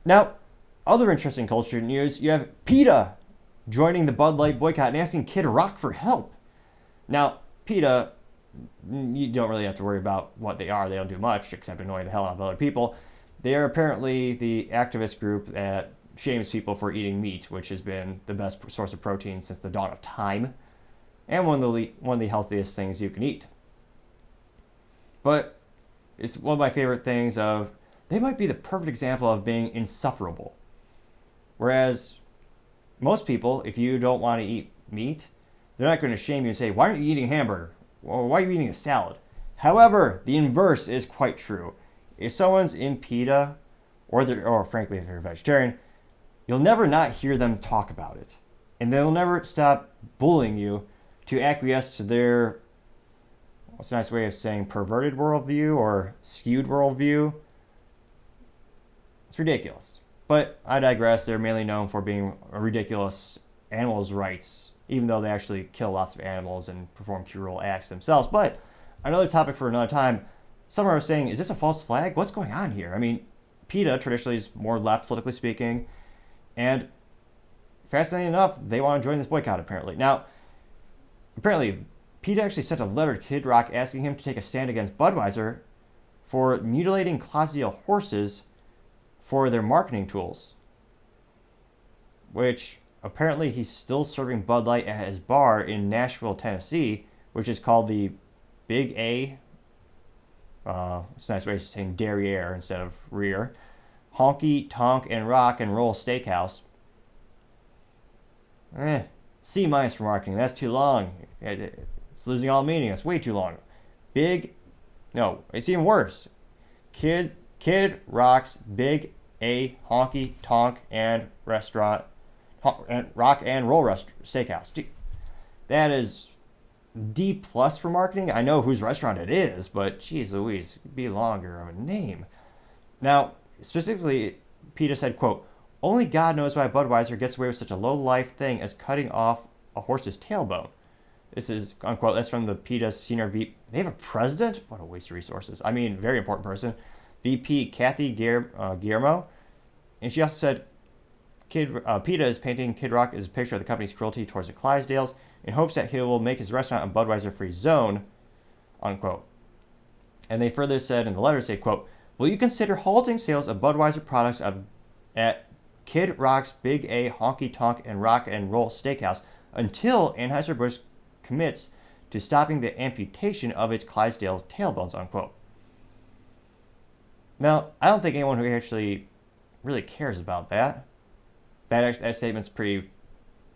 Now, other interesting culture news, you have PETA joining the Bud Light boycott and asking Kid Rock for help. Now, PETA, you don't really have to worry about what they are. They don't do much except annoy the hell out of other people. They are apparently the activist group that shames people for eating meat, which has been the best source of protein since the dawn of time, and one of the healthiest things you can eat. But it's one of my favorite things of, they might be the perfect example of being insufferable. Whereas most people, if you don't want to eat meat, they're not going to shame you and say, why aren't you eating a hamburger? Or why are you eating a salad? However, the inverse is quite true. If someone's in PETA, or frankly, if you're a vegetarian, you'll never not hear them talk about it. And they'll never stop bullying you to acquiesce to their, what's a nice way of saying, perverted worldview or skewed worldview. It's ridiculous. But I digress. They're mainly known for being ridiculous animals' rights, even though they actually kill lots of animals and perform cruel acts themselves. But another topic for another time. Someone was saying, is this a false flag? What's going on here? I mean, PETA traditionally is more left, politically speaking, and fascinating enough, they want to join this boycott, apparently. Now, apparently, PETA actually sent a letter to Kid Rock asking him to take a stand against Budweiser for mutilating Clydesdale horses for their marketing tools, which apparently he's still serving Bud Light at his bar in Nashville, Tennessee, which is called the Big A. It's a nice way of saying derriere instead of rear. Honky Tonk and Rock and Roll Steakhouse. C- for marketing. That's too long. It's losing all meaning. That's way too long. No, it's even worse. Kid Rock's Big A Honky Tonk and Restaurant and Rock and Roll Steakhouse. Dude, that is D plus for marketing. I know whose restaurant it is, but geez Louise, it'd be longer of a name. Now, specifically, PETA said, quote, only God knows why Budweiser gets away with such a low-life thing as cutting off a horse's tailbone. This is, unquote, that's from the PETA senior VP. They have a president? What a waste of resources. I mean, very important person. VP Kathy Guillermo. And she also said, PETA is painting Kid Rock as a picture of the company's cruelty towards the Clydesdales in hopes that he will make his restaurant a Budweiser-free zone, unquote. And they further said in the letter, say, quote, will you consider halting sales of Budweiser products at Kid Rock's Big A Honky Tonk and Rock and Roll Steakhouse until Anheuser-Busch commits to stopping the amputation of its Clydesdale tailbones, unquote. Now, I don't think anyone who actually really cares about that. That statement's pretty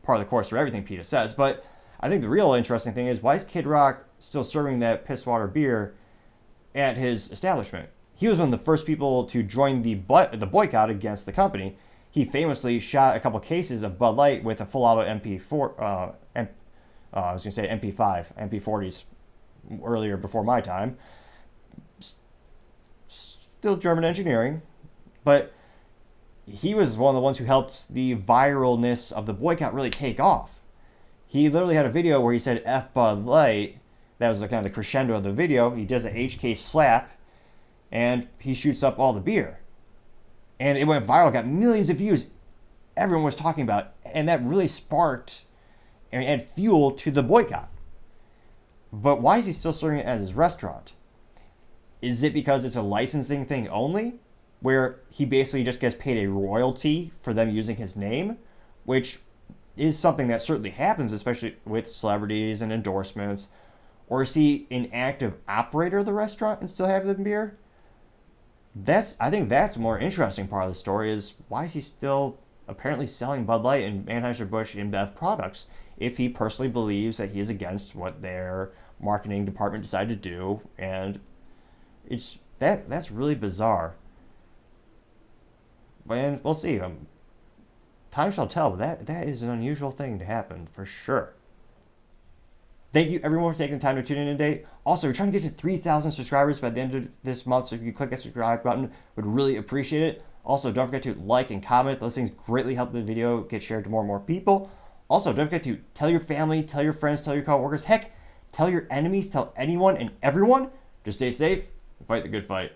part of the course for everything PETA says, but I think the real interesting thing is, why is Kid Rock still serving that pisswater beer at his establishment? He was one of the first people to join the boycott against the company. He famously shot a couple cases of Bud Light with a full-auto MP4, I was going to say MP5, MP40s earlier before my time. Still German engineering, but he was one of the ones who helped the viralness of the boycott really take off. He literally had a video where he said F Bud Light. That was kind of the crescendo of the video. He does an HK slap, and he shoots up all the beer. And it went viral, got millions of views. Everyone was talking about it, and that really sparked and added fuel to the boycott. But why is he still serving it at his restaurant? Is it because it's a licensing thing only, where he basically just gets paid a royalty for them using his name, which is something that certainly happens, especially with celebrities and endorsements? Or is he an active operator of the restaurant and still have the beer? I think that's the more interesting part of the story, is why is he still apparently selling Bud Light and Anheuser-Busch InBev products if he personally believes that he is against what their marketing department decided to do? And that's really bizarre. And we'll see. Time shall tell, but that is an unusual thing to happen for sure. Thank you everyone for taking the time to tune in today. Also, we're trying to get to 3,000 subscribers by the end of this month, so if you click that subscribe button, would really appreciate it. Also, don't forget to like and comment. Those things greatly help the video get shared to more and more people. Also, don't forget to tell your family, tell your friends, tell your coworkers, heck, tell your enemies, tell anyone and everyone. Just stay safe and fight the good fight.